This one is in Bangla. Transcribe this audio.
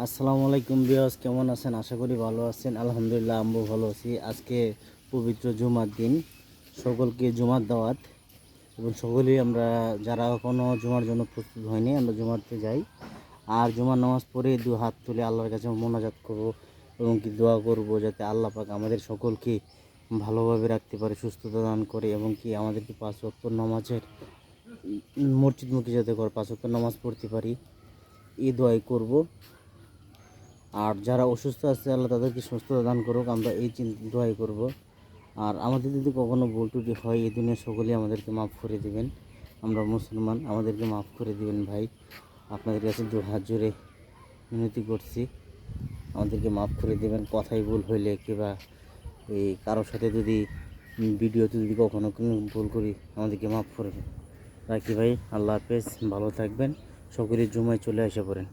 আসসালামু আলাইকুম বিয়াস, কেমন আছেন? আশা করি ভালো আছেন। আলহামদুলিল্লাহ, আমিও ভালো আছি। আজকে পবিত্র জুমার দিন, সকলকে জুমার দাওয়াত। এবং সকলেই আমরা যারা এখনও জুমার জন্য প্রস্তুত হয়নি, আমরা জুমাতে যাই। আর জুমার নামাজ পড়ে দু হাত তুলে আল্লাহর কাছে মোনাজাত করব এবং কি দোয়া করব যাতে আল্লাহ পাক আমাদের সকলকে ভালোভাবে রাখতে পারে, সুস্থতা দান করে এবং কি আমাদেরকে 5 ওয়াক্ত নামাজের মসজিদমুখী যাতে করে 5 ওয়াক্ত নামাজ পড়তে পারি, এই দোয়াই করব। আর যারা অসুস্থ আছে আল্লাহ তাদেরকে সুস্থতা দান করুক, আমরা এই দোয়াই করব। আর আমাদের যদি কখনো ভুল ত্রুটি হয়, এই দুনিয়া সকলেই আমাদেরকে মাফ করে দিবেন। আমরা মুসলমান, আমাদেরকে মাফ করে দিবেন ভাই। আপনাদের কাছে দু হাত জোরে মিনতি করছি, আমাদেরকে মাফ করে দেবেন। কথাই ভুল হইলে কিংবা এই কারোর সাথে যদি ভিডিওতে যদি কখনো কোনো ভুল করি, আমাদেরকে মাফ করে রাখি ভাই। আল্লাহ হাফেজ, ভালো থাকবেন। সকলেই জুমায় চলে আসে পড়েন।